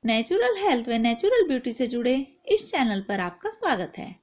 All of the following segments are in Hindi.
नेचुरल हेल्थ व नेचुरल ब्यूटी से जुड़े इस चैनल पर आपका स्वागत है।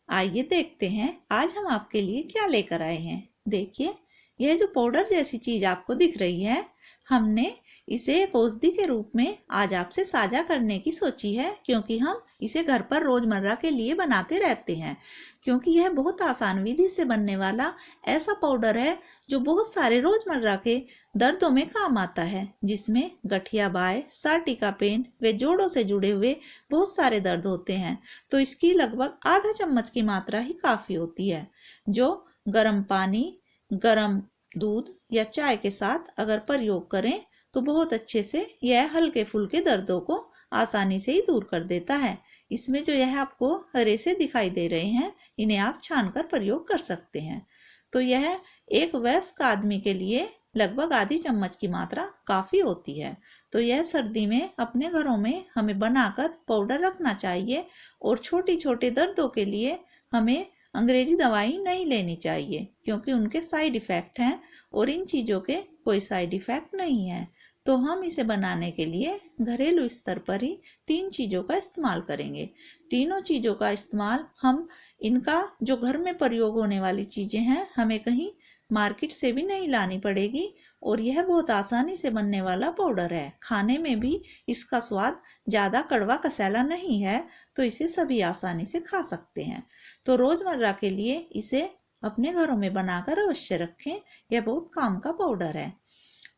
आइए देखते हैं आज हम आपके लिए क्या लेकर आए हैं। देखिए, यह जो पाउडर जैसी चीज आपको दिख रही है, हमने इसे एक औषधि के रूप में आज आपसे साझा करने की सोची है, क्योंकि हम इसे घर पर रोजमर्रा के लिए बनाते रहते हैं। क्योंकि यह बहुत आसान विधि से बनने वाला ऐसा पाउडर है जो बहुत सारे रोजमर्रा के दर्दों में काम आता है, जिसमें गठिया बाय, सार्टिका पेन व जोड़ों से जुड़े हुए बहुत सारे दर्द होते हैं। तो इसकी लगभग आधा चम्मच की मात्रा ही काफी होती है, जो गर्म पानी, गर्म दूध या चाय के साथ अगर प्रयोग करें तो बहुत अच्छे से यह हल्के फुल्के दर्दों को आसानी से ही दूर कर देता है। इसमें जो यह आपको रेशे दिखाई दे रहे हैं, इन्हें आप छानकर प्रयोग कर सकते हैं। तो यह एक वयस्क आदमी के लिए लगभग आधी चम्मच की मात्रा काफी होती है। तो यह सर्दी में अपने घरों में हमें बनाकर पाउडर रखना चाहिए, और छोटी छोटे दर्दों के लिए हमें अंग्रेजी दवाई नहीं लेनी चाहिए, क्योंकि उनके साइड इफेक्ट हैं और इन चीजों के कोई साइड इफेक्ट नहीं है। तो हम इसे बनाने के लिए घरेलू स्तर पर ही 3 चीजों का इस्तेमाल करेंगे। तीनों चीजों का इस्तेमाल हम इनका जो घर में प्रयोग होने वाली चीजें हैं, हमें कहीं मार्केट से भी नहीं लानी पड़ेगी, और यह बहुत आसानी से बनने वाला पाउडर है। खाने में भी इसका स्वाद ज्यादा कड़वा कसैला नहीं है, तो इसे सभी आसानी से खा सकते हैं। तो रोजमर्रा के लिए इसे अपने घरों में बनाकर अवश्य रखें। यह बहुत काम का पाउडर है।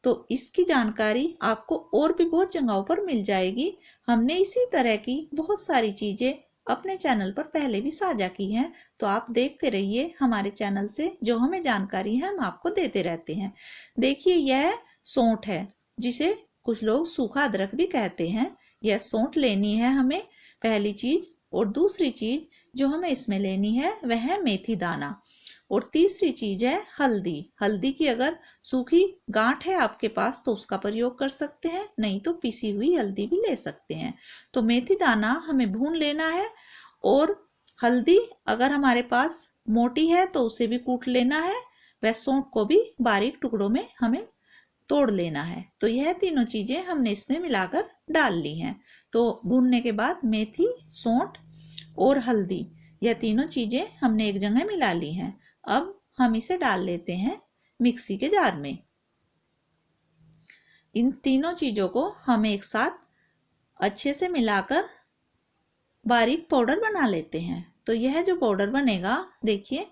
तो इसकी जानकारी आपको और भी बहुत जगहों पर मिल जाएगी। हमने इसी तरह की बहुत सारी चीजें अपने चैनल पर पहले भी साझा की हैं, तो आप देखते रहिए हमारे चैनल से। जो हमें जानकारी है हम आपको देते रहते हैं। देखिए, यह सौंठ है, जिसे कुछ लोग सूखा अदरक भी कहते हैं। यह सौंठ लेनी है हमें, पहली चीज। और दूसरी चीज जो हमें इसमें लेनी है वह है मेथी दाना। और तीसरी चीज है हल्दी। हल्दी की अगर सूखी गांठ है आपके पास तो उसका प्रयोग कर सकते हैं, नहीं तो पिसी हुई हल्दी भी ले सकते हैं। तो मेथी दाना हमें भून लेना है, और हल्दी अगर हमारे पास मोटी है तो उसे भी कूट लेना है। वह सौंठ को भी बारीक टुकड़ों में हमें तोड़ लेना है। तो यह तीनों चीजें हमने इसमें मिलाकर डाल ली हैं। तो भूनने के बाद मेथी, सौंठ और हल्दी, यह तीनों चीजें हमने एक जगह मिला ली हैं। अब हम इसे डाल लेते हैं मिक्सी के जार में। इन तीनों चीजों को हम एक साथ अच्छे से मिलाकर बारीक पाउडर बना लेते हैं। तो यह जो पाउडर बनेगा, देखिए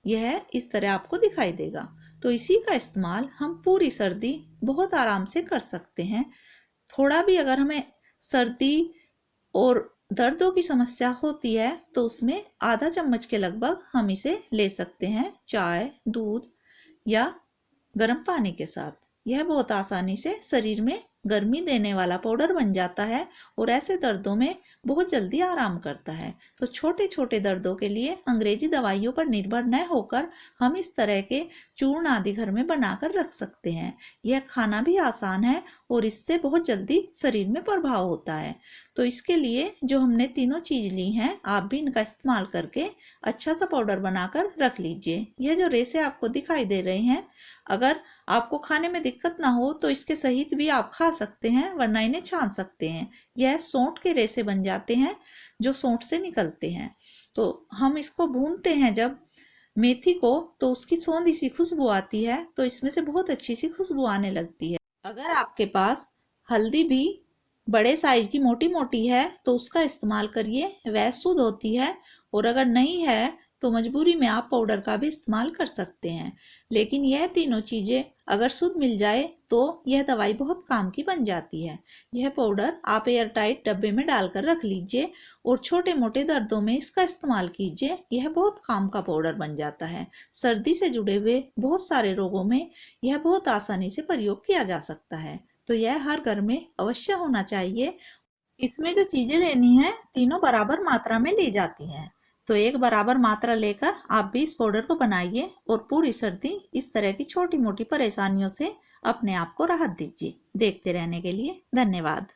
यह इस तरह आपको दिखाई देगा। तो इसी का इस्तेमाल हम पूरी सर्दी बहुत आराम से कर सकते हैं। थोड़ा भी अगर हमें सर्दी और दर्दों की समस्या होती है तो उसमें आधा चम्मच के लगभग हम इसे ले सकते हैं चाय, दूध या गर्म पानी के साथ। यह बहुत आसानी से शरीर में गर्मी देने वाला पाउडर बन जाता है, और ऐसे दर्दों में बहुत जल्दी आराम करता है। तो छोटे छोटे दर्दों के लिए अंग्रेजी दवाइयों पर निर्भर न होकर हम इस तरह के चूर्ण आदि घर में बनाकर रख सकते हैं। यह खाना भी आसान है और इससे बहुत जल्दी शरीर में प्रभाव होता है। तो इसके लिए जो हमने तीनों चीज ली हैं, आप भी इनका इस्तेमाल करके अच्छा सा पाउडर बनाकर रख लीजिए। यह जो रेशे आपको दिखाई दे रहे हैं, अगर आपको खाने में दिक्कत ना हो तो इसके सहित भी आप खा सकते हैं, वरना इन्हें छान सकते हैं। यह सौंठ के रेशे बन जाते हैं जो सौंठ से निकलते हैं। तो हम इसको भूनते हैं जब मेथी को, तो उसकी सौंधी सी खुशबू आती है, तो इसमें से बहुत अच्छी सी खुशबू आने लगती है। अगर आपके पास हल्दी भी बड़े साइज की मोटी मोटी है तो उसका इस्तेमाल करिए, वह शुद्ध होती है। और अगर नहीं है तो मजबूरी में आप पाउडर का भी इस्तेमाल कर सकते हैं। लेकिन यह तीनों चीजें अगर शुद्ध मिल जाए तो यह दवाई बहुत काम की बन जाती है। यह पाउडर आप एयर टाइट डब्बे में डालकर रख लीजिए और छोटे मोटे दर्दों में इसका इस्तेमाल कीजिए। यह बहुत काम का पाउडर बन जाता है। सर्दी से जुड़े हुए बहुत सारे रोगों में यह बहुत आसानी से प्रयोग किया जा सकता है। तो यह हर घर में अवश्य होना चाहिए। इसमें जो चीजें लेनी है तीनों बराबर मात्रा में ली जाती हैं। तो एक बराबर मात्रा लेकर आप भी इस पाउडर को बनाइए और पूरी सर्दी इस तरह की छोटी मोटी परेशानियों से अपने आप को राहत दीजिए। देखते रहने के लिए धन्यवाद।